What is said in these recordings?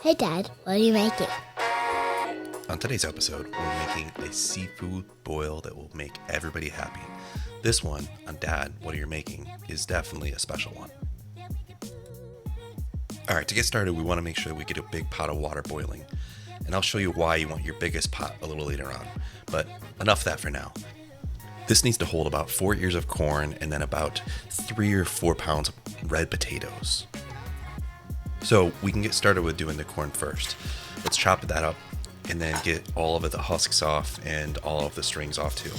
Hey Dad, what are you making? On today's episode, we're making a seafood boil that will make everybody happy. This one, on Dad, what are you making, is definitely a special one. Alright, to get started, we want to make sure that we get a big pot of water boiling. And I'll show you why you want your biggest pot a little later on. But enough of that for now. This needs to hold about 4 ears of corn and then about 3 or 4 pounds of red potatoes. So we can get started with doing the corn first. Let's chop that up and then get all of the husks off and all of the strings off too.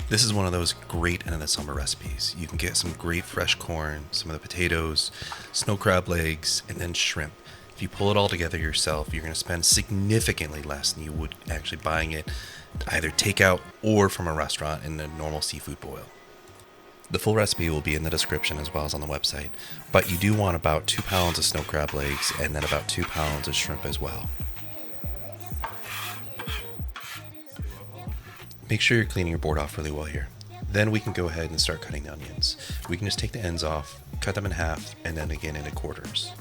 This is one of those great end of the summer recipes. You can get some great fresh corn, some of the potatoes, snow crab legs, and then shrimp. If you pull it all together yourself, you're going to spend significantly less than you would actually buying it either takeout or from a restaurant in a normal seafood boil. The full recipe will be in the description as well as on the website, but you do want about 2 pounds of snow crab legs and then about 2 pounds of shrimp as well. Make sure you're cleaning your board off really well here. Then we can go ahead and start cutting the onions. We can just take the ends off, cut them in half, and then again into quarters.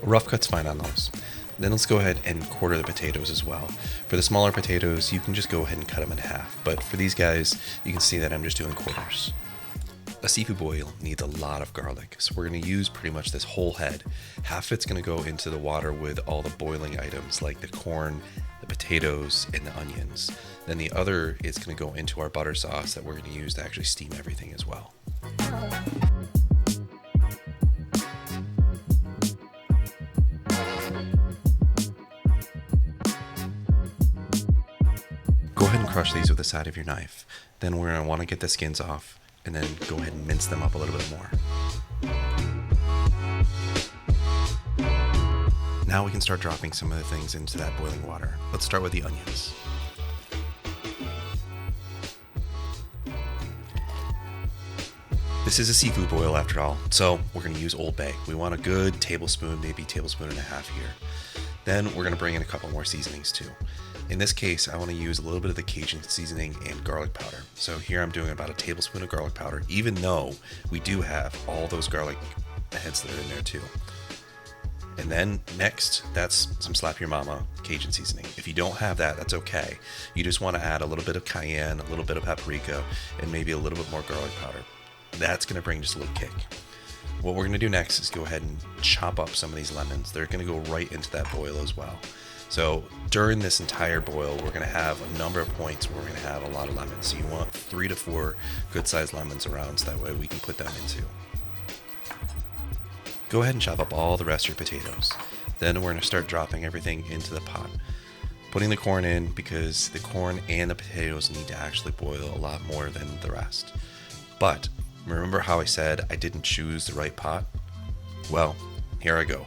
A rough cut's fine on those. Then let's go ahead and quarter the potatoes as well. For the smaller potatoes, you can just go ahead and cut them in half. But for these guys, you can see that I'm just doing quarters. A seafood boil needs a lot of garlic, so we're going to use pretty much this whole head. Half of it's going to go into the water with all the boiling items like the corn, the potatoes, and the onions. Then the other is going to go into our butter sauce that we're going to use to actually steam everything as well. Go ahead and crush these with the side of your knife. Then we're going to want to get the skins off and then go ahead and mince them up a little bit more. Now we can start dropping some of the things into that boiling water. Let's start with the onions. This is a seafood boil after all, so we're going to use Old Bay. We want a good tablespoon, maybe tablespoon and a half here. Then we're going to bring in a couple more seasonings too. In this case, I want to use a little bit of the Cajun seasoning and garlic powder. So here I'm doing about a tablespoon of garlic powder, even though we do have all those garlic heads that are in there too. And then next, that's some Slap Your Mama Cajun seasoning. If you don't have that, that's okay. You just want to add a little bit of cayenne, a little bit of paprika, and maybe a little bit more garlic powder. That's going to bring just a little kick. What we're going to do next is go ahead and chop up some of these lemons. They're going to go right into that boil as well. So during this entire boil, we're going to have a number of points where we're going to have a lot of lemons. So you want 3 to 4 good-sized lemons around so that way we can put them into. Go ahead and chop up all the rest of your potatoes. Then we're going to start dropping everything into the pot. Putting the corn in because the corn and the potatoes need to actually boil a lot more than the rest. But remember how I said I didn't choose the right pot? Well, here I go.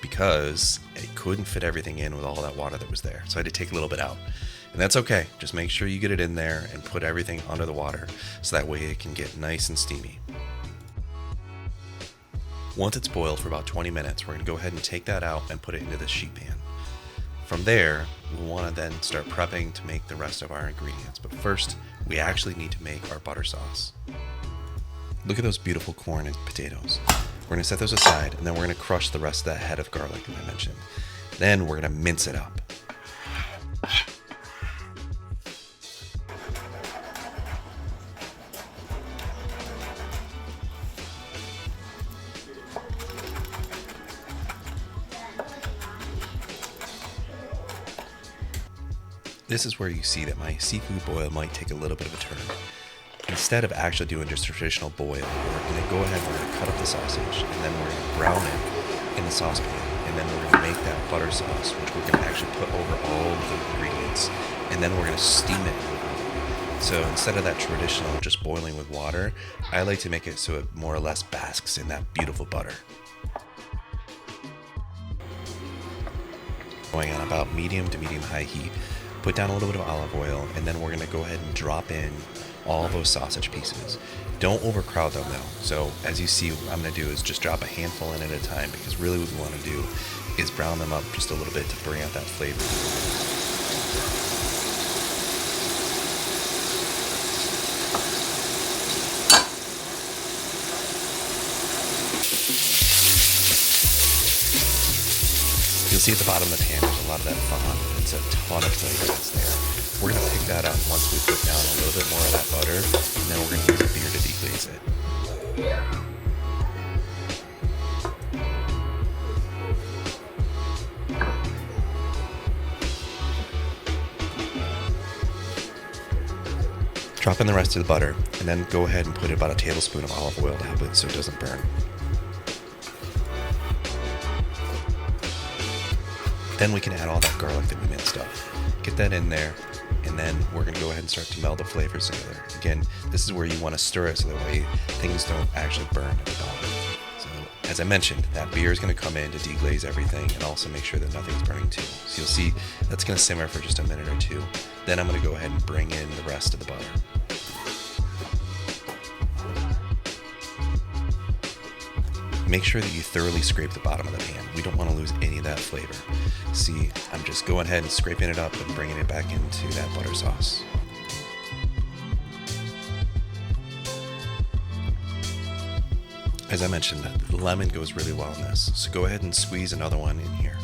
Because it couldn't fit everything in with all that water that was there. So I had to take a little bit out. And that's okay. Just make sure you get it in there and put everything under the water so that way it can get nice and steamy. Once it's boiled for about 20 minutes, we're going to go ahead and take that out and put it into the sheet pan. From there, we'll want to then start prepping to make the rest of our ingredients. But first, we actually need to make our butter sauce. Look at those beautiful corn and potatoes. We're going to set those aside, and then we're going to crush the rest of that head of garlic that I mentioned. Then we're going to mince it up. This is where you see that my seafood boil might take a little bit of a turn. Instead of actually doing just a traditional boil, we're going to go ahead and we're going to cut up the sausage, and then we're going to brown it in the saucepan, and then we're going to make that butter sauce, which we're going to actually put over all of the ingredients, and then we're going to steam it. So instead of that traditional just boiling with water, I like to make it so it more or less basks in that beautiful butter. Going on about medium to medium-high heat, put down a little bit of olive oil, and then we're going to go ahead and drop in all those sausage pieces. Don't overcrowd them though. So as you see, what I'm going to do is just drop a handful in at a time, because really what we want to do is brown them up just a little bit to bring out that flavor. See at the bottom of the pan, there's a lot of that fond. It's a ton of flavor that's there. We're going to pick that up once we put down a little bit more of that butter, and then we're going to use a beer to deglaze it. Drop in the rest of the butter, and then go ahead and put about a tablespoon of olive oil to help it so it doesn't burn. Then we can add all that garlic that we minced up. Get that in there, and then we're going to go ahead and start to meld the flavors together. Again, this is where you want to stir it so that way things don't actually burn at the bottom. So, as I mentioned, that beer is going to come in to deglaze everything and also make sure that nothing's burning too. So you'll see that's going to simmer for just a minute or two. Then I'm going to go ahead and bring in the rest of the butter. Make sure that you thoroughly scrape the bottom of the pan. We don't want to lose any of that flavor. See, I'm just going ahead and scraping it up and bringing it back into that butter sauce. As I mentioned, the lemon goes really well in this, so go ahead and squeeze another one in here.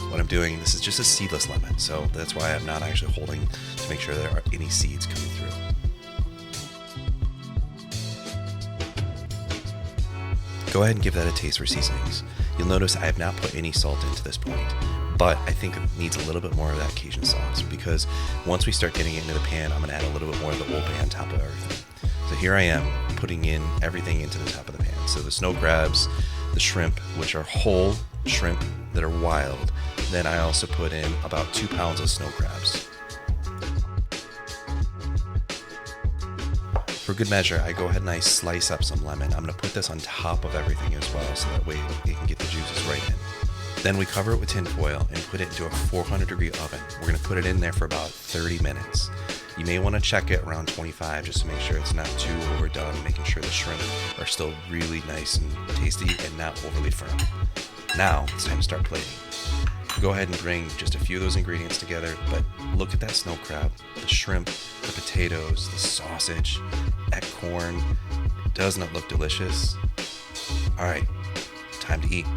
What I'm doing, this is just a seedless lemon, so that's why I'm not actually holding to make sure there are any seeds coming through. Go ahead and give that a taste for seasonings. You'll notice I have not put any salt into this point, but I think it needs a little bit more of that Cajun sauce because once we start getting it into the pan, I'm going to add a little bit more of the Old Bay on top of everything. So here I am putting in everything into the top of the pan. So the snow crabs, the shrimp, which are whole shrimp that are wild. Then I also put in about 2 pounds of snow crabs. For good measure, I go ahead and I slice up some lemon. I'm going to put this on top of everything as well, so that way it can get the juices right in. Then we cover it with tin foil and put it into a 400-degree oven. We're going to put it in there for about 30 minutes. You may want to check it around 25 just to make sure it's not too overdone, making sure the shrimp are still really nice and tasty and not overly firm. Now it's time to start plating. Go ahead and bring just a few of those ingredients together, but look at that snow crab, the shrimp, the potatoes, the sausage, that corn. Doesn't it look delicious? All right, time to eat.